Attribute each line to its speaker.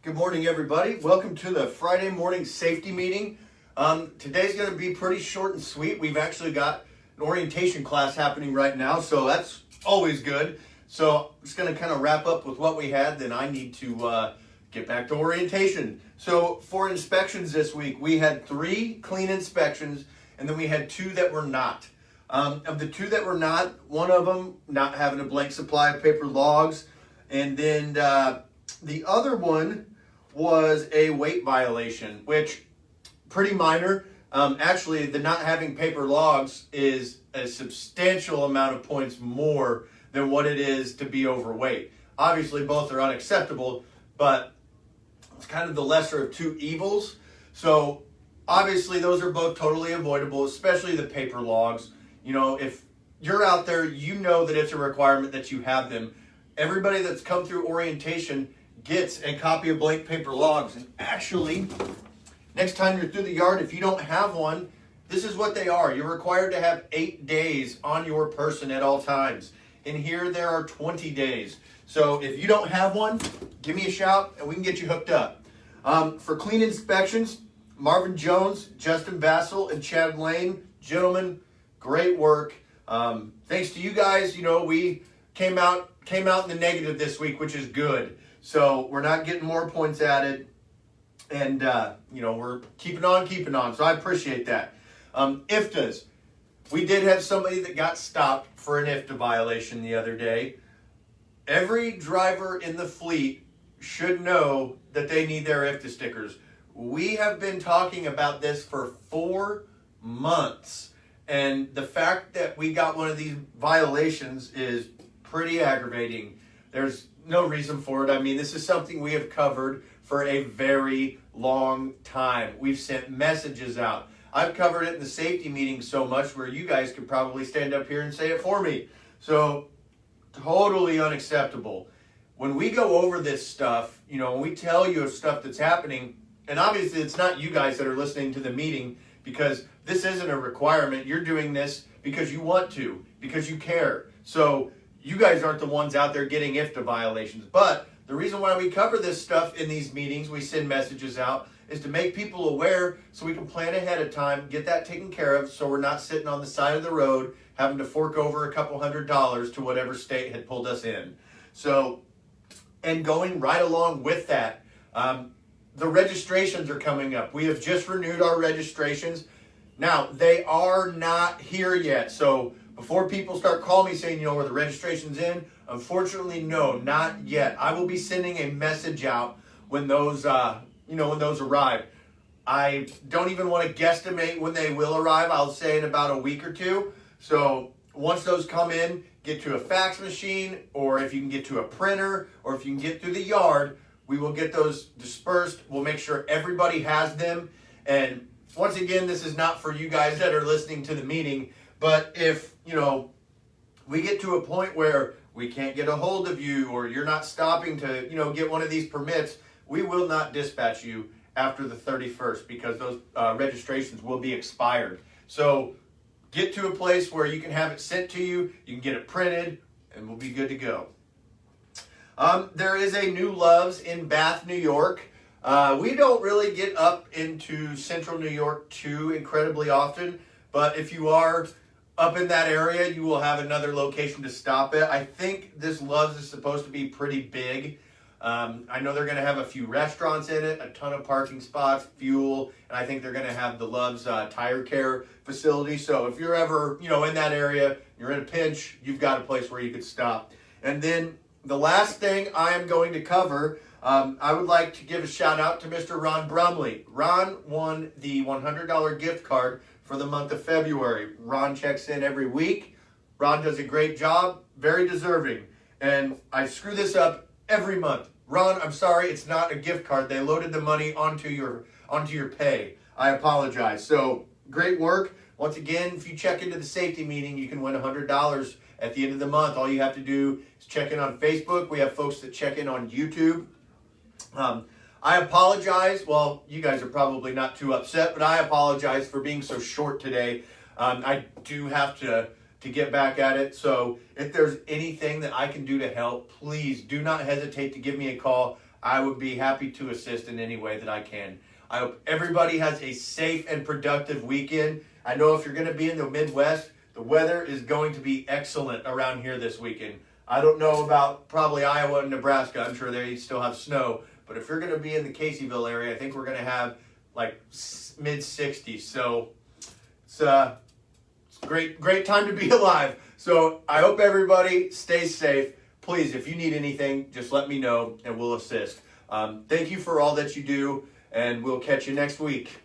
Speaker 1: Good morning, everybody. Welcome to the Friday morning safety meeting. Today's going to be pretty short and sweet. We've actually got an orientation class happening right now, so that's always good. So I'm just going to kind of wrap up with what we had, then I need to get back to orientation. So for inspections this week, we had 3 clean inspections, and then we had 2 that were not. Of the 2 that were not, one of them not having a blank supply of paper logs, and then the other one was a weight violation, which pretty minor. Actually, the not having paper logs is a substantial amount of points more than what it is to be overweight. Obviously, both are unacceptable, but it's kind of the lesser of 2 evils. So obviously, those are both totally avoidable, especially the paper logs. You know, if you're out there, you know that it's a requirement that you have them. Everybody that's come through orientation gets a copy of blank paper logs. And actually, next time you're through the yard, if you don't have one, this is what they are. You're required to have 8 days on your person at all times. And here there are 20 days. So if you don't have one, give me a shout and we can get you hooked up. For clean inspections, Marvin Jones, Justin Vassell, and Chad Lane, gentlemen, great work. Thanks to you guys, you know, we came out in the negative this week, which is good. So we're not getting more points added, and you know, we're keeping on. So I appreciate that. IFTAs, we did have somebody that got stopped for an IFTA violation the other day. Every driver in the fleet should know that they need their IFTA stickers. We have been talking about this for 4 months, and the fact that we got one of these violations is pretty aggravating. There's no reason for it. I mean, this is something we have covered for a very long time. We've sent messages out. I've covered it in the safety meeting so much where you guys could probably stand up here and say it for me. So, totally unacceptable. When we go over this stuff, you know, when we tell you of stuff that's happening, and obviously it's not you guys that are listening to the meeting because this isn't a requirement. You're doing this because you want to, because you care. So, you guys aren't the ones out there getting IFTA violations. But the reason why we cover this stuff in these meetings, we send messages out, is to make people aware so we can plan ahead of time, get that taken care of, so we're not sitting on the side of the road having to fork over a couple $100 to whatever state had pulled us in. So, and going right along with that, the registrations are coming up. We have just renewed our registrations. Now, they are not here yet, so before people start calling me saying, you know, where the registration's in, unfortunately, no, not yet. I will be sending a message out when those, when those arrive. I don't even want to guesstimate when they will arrive. I'll say in about a week or 2. So once those come in, get to a fax machine, or if you can get to a printer, or if you can get through the yard, we will get those dispersed. We'll make sure everybody has them. And once again, this is not for you guys that are listening to the meeting. But if, you know, we get to a point where we can't get a hold of you or you're not stopping to, you know, get one of these permits, we will not dispatch you after the 31st because those registrations will be expired. So get to a place where you can have it sent to you, you can get it printed, and we'll be good to go. There is a new Love's in Bath, New York. We don't really get up into central New York too incredibly often, but if you are up in that area, you will have another location to stop at. I think this Love's is supposed to be pretty big. I know they're going to have a few restaurants in it, a ton of parking spots, fuel, and I think they're going to have the Love's tire care facility. So if you're ever, you know, in that area, you're in a pinch, you've got a place where you could stop. And then the last thing I am going to cover, I would like to give a shout out to Mr. Ron Brumley. Ron won the $100 gift card for the month of February. Ron checks in every week. Ron does a great job, very deserving. And I screw this up every month. Ron, I'm sorry, it's not a gift card. They loaded the money onto your pay. I apologize. So, great work. Once again, if you check into the safety meeting, you can win $100 at the end of the month. All you have to do is check in on Facebook. We have folks that check in on YouTube. I apologize. Well, you guys are probably not too upset, but I apologize for being so short today. I do have to get back at it. So if there's anything that I can do to help, please do not hesitate to give me a call. I would be happy to assist in any way that I can. I hope everybody has a safe and productive weekend. I know if you're going to be in the Midwest, the weather is going to be excellent around here this weekend. I don't know about probably Iowa and Nebraska. I'm sure they still have snow. But if you're going to be in the Caseyville area, I think we're going to have like mid 60s. So it's a great time to be alive. So I hope everybody stays safe. Please, if you need anything, just let me know and we'll assist. Thank you for all that you do, and we'll catch you next week.